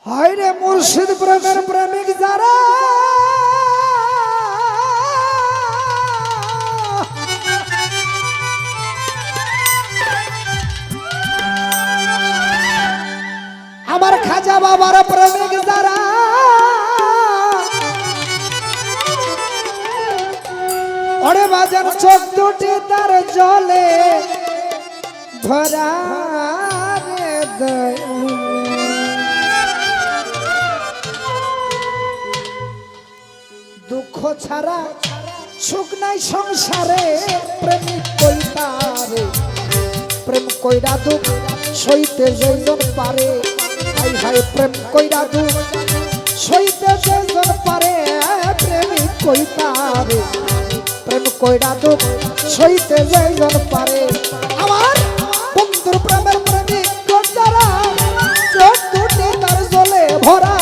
হায় রে মুর্শিদ প্রেমের প্রেমিক যারা আমার খাজা বাবার প্রেমিক যারা ওরে বাজার চোখ দুটি তার জলে ভরা রে দয়াল। দুঃখ ছাড়া সুখ নাই সংসারে প্রেমিক কইতারে প্রেম কইরা দুঃখ সইতে যেজন পারে হাই হাই প্রেম কইরা দুঃখ সইতে যেজন পারে প্রেমিক কইতারে প্রেম কইরা দুঃখ সইতে যেজন পারে আমার বন্ধুর প্রেমের প্রেমিক যারা চোখ দুটি তার জলে ভরা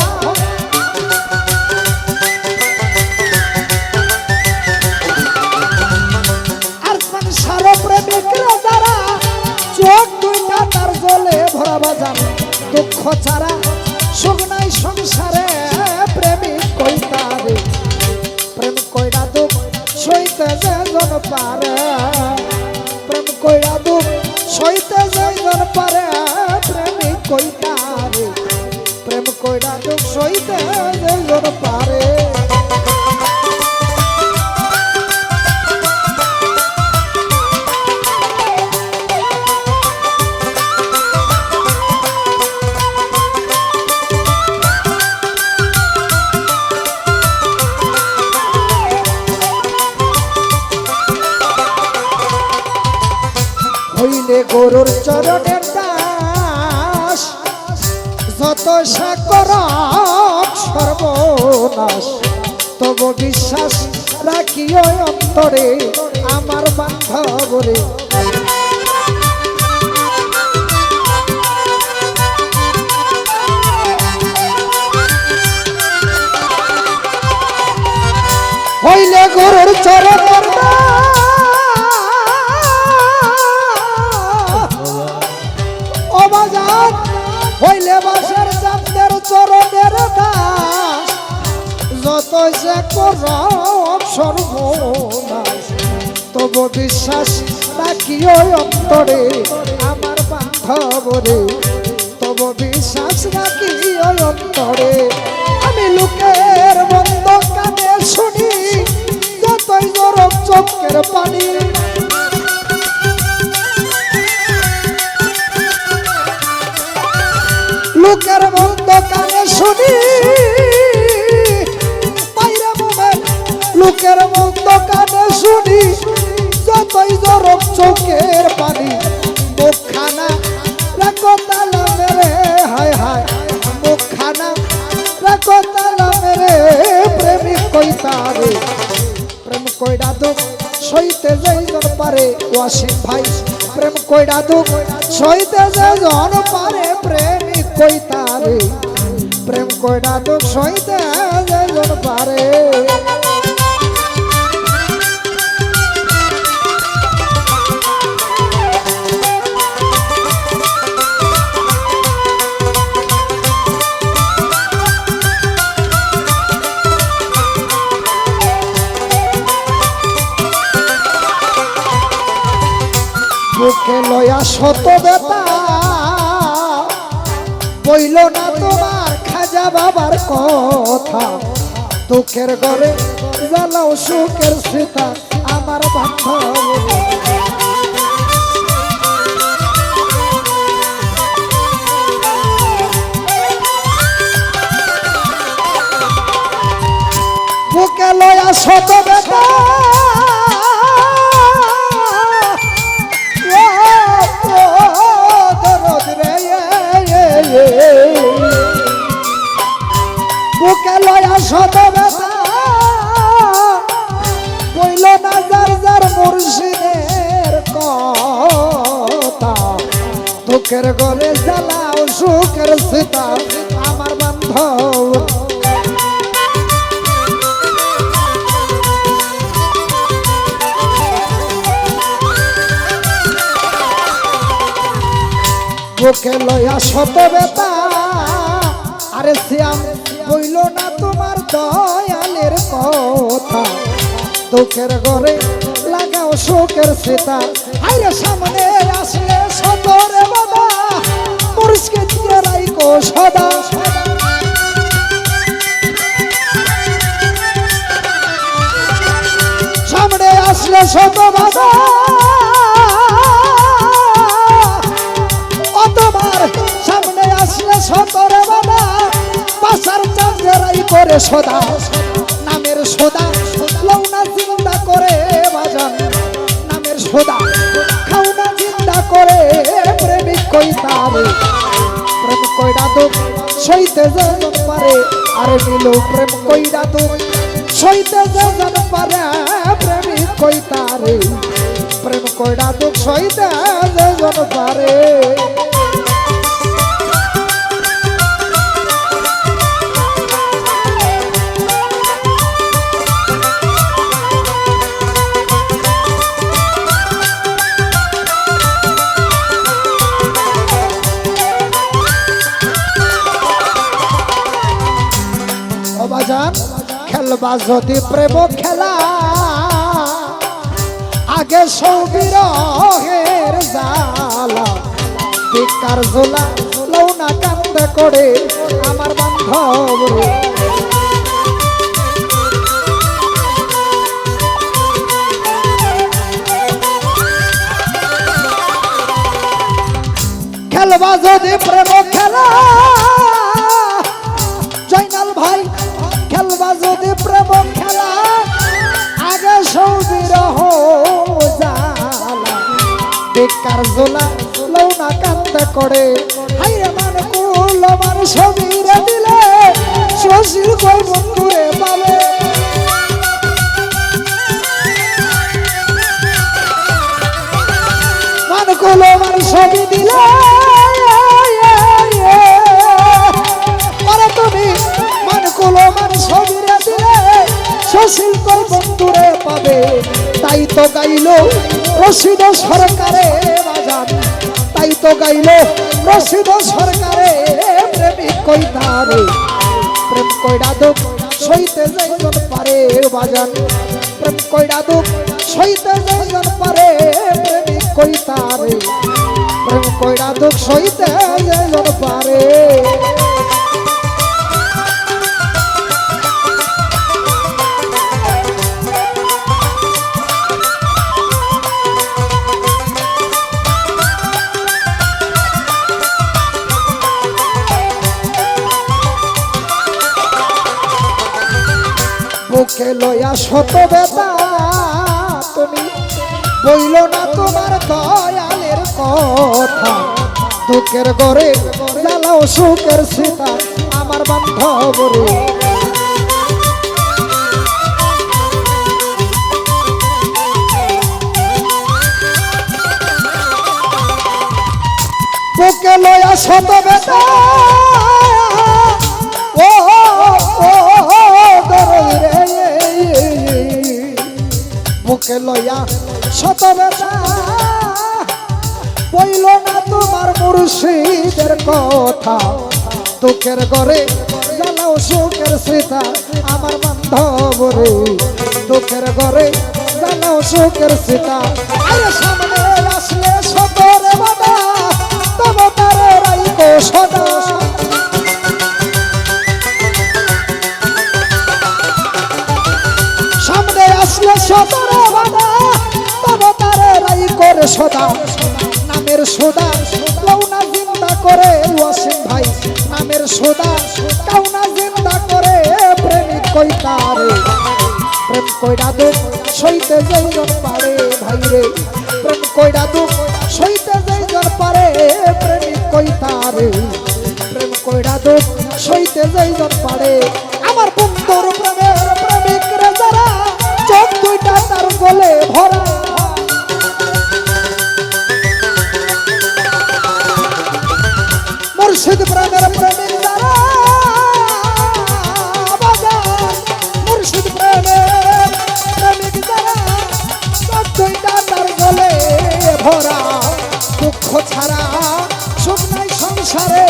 চোখ দুইটা তার জলে ভরা বাজান দুঃখ ছাড়া সুখ নাই সংসারে প্রেমিক কইতারে প্রেম কইরা দুঃখ সইতে যেজন পারে প্রেম কইরা দুঃখ সইতে যেজন পারে প্রেমিক কইতারে প্রেম কইরা দুঃখ সইতে যেজন পারে। হইলে গরুর চরণের দাস যত সাকর সর্বনাশ তবু বিশ্বাস রাখিও অন্তরে আমার বান্ধবরে হইলে গরুর চরণের হইলে বাসের চাঁদের চরণের দাস যত যে করব সর্বনাশ তবু বিশ্বাস রাখিও অন্তরে আমার বান্ধবরে তবু বিশ্বাস রাখিও অন্তরে আমি লোকের বন্ধ কানে শুনি যতই জরক চোখের পানি লোকের বন্ধ কানে শুনি বাইরে মোমের লোকের বন্ধ কানে শুনি যতই জরক চোখের পানি মুখখানা রাখো তালা মেরে হায় হায় মুখখানা রাখো তালা মেরে প্রেমিক কইতারে প্রেম কইরা দুঃখ সইতে যেজন পারে ওয়াসিম ভাই প্রেম কইরা দুঃখ সইতে যেজন পারে প্রেমিক কইতারে প্রেম কইরা দুঃখ সইতে যেজন পারে। বুকে লয়া শত বেতা বইল না তোমার খাজা বাবার কথা দুঃখের ঘরে জ্বালাও সুখের সীতা আমার বান্ধব বুকে লয়া শত বেতা বুকে লয়া শত ব্যথা বইল না যার যার মুর্শিদের কথা দুঃখের গলে জ্বালাও সুখের সীতা আমার বান্ধব বুকে লয়া শত ব্যথা আরে শ্যাম বইল না তোমার দয়ালের কথা, দুঃখের ঘরে লাগাও সুখের সীতা। আইরে সামনে আসলে সতরে বাবা, মুর্শকে দিয়ে রাইকো সদা। সামনে আসলে শত বাধা, অতবার সামনে আসলে শতরে বাধা, পাশার চাঁদেরাই করে সদা। নামের সদা লৌনা চিন্তা করে বাজান, নামের সদা খাওনা চিন্তা করে প্রেমিক কইতারে। প্রেম কইরা তো সইতে যেজন পারে, আরে মিলো প্রেম কইরা তো সইতে যেজন পারে, প্রেমিক কইতারে। প্রেম কইরা তো সইতে যেজন পারে। খেলবা যদি প্রেম খেলা, আগে সৌবিরহের জালা, বেকার জোলা লৌনা কান্দে করে আমার বান্ধব রে। খেলবা যদি প্রেম খেলা, জয়নাল ভাই খেলবা যদি প্রেম খেলা, আগে সৌবিরহ জালা, বেকার জোলা লৌনা কান্দে করে। হাইরে মান কুল মান সবিরে দিলে, শশীর কই বন্ধুরে পাবে। মান কুল মান সবি দিলে, তুমি মান কুল মান সবিরে দিলে, শশীর কই বন্ধুরে পাবে। তাই তো গাইল রশিদ সরকারে বাজান, তাই তো গাইল রশিদ সরকারে প্রেমিক কইতারে। প্রেম কইরা দুঃখ সইতে যেজন পারে বাজান, প্রেম কইরা দুঃখ সইতে যেজন পারে প্রেমিক কইতারে। প্রেম কইরা দুঃখ সইতে যেজন পারে। বুকে লয়া শত বেতা, তুমি বইল না তোমার দয়ালের কথা, দুঃখের ঘরে জ্বালাও সুখের সীতা আমার বান্ধব রে। বুকে লয়া শত বেতা, ও বুকে লইয়া শত বেতা, বইল না তোমার মুর্শিদের কথা, দুঃখের ঘরে জ্বালাও সুখের সীতা আমার বান্ধব রে। দুঃখের ঘরে জ্বালাও সুখের সীতা। আরে সামনে আসলে সতরে বাধা, তবে তারে রাইকো সদা। সামনে আসলে সতরে বাধা, তবে তারে রাইকো সদা। নামের সদা লৌনা জিন্দা করে ওয়াসিম ভাই, নামের সদা কাউনা জিন্দা করে প্রেমিক কইতারে। প্রেম কইরা দুঃখ সইতে যেজন পারে ভাই রে, প্রেম কইরা দুঃখ সইতে যেজন পারে প্রেমিক কইতারে। প্রেম কইরা দুঃখ সইতে যেজন পারে আমার বন্ধুর প্রেমের প্রেমিক রে যারা, চোখ দুইটা তার গলে ভরা। মুর্শিদ প্রেমের প্রেমিক যারা বাজান, মুর্শিদ প্রেমের প্রেমিক যারা, চোখ দুইটা তার গলে ভরা। দুঃখ ছাড়া সুখ নাই সংসারে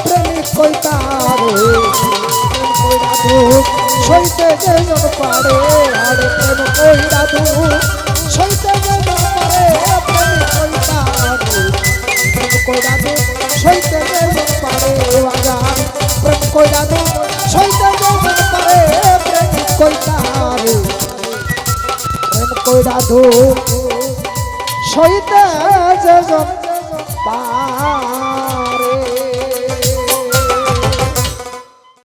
প্রেমিক কইতারে। কইরা দুঃখ সইতে যেজন পারে আরে প্রেম কইরা দুঃখ সইতে যেজন পারে প্রেম কইরা দুঃখ প্রেম কইরা দুঃখ সইতে যেজন পারে বাজান প্রেম কইরা দুঃখ সইতে যেজন পারে প্রেম কইরা দুঃখ প্রেম কইরা দুঃখ সইতে যেজন পারে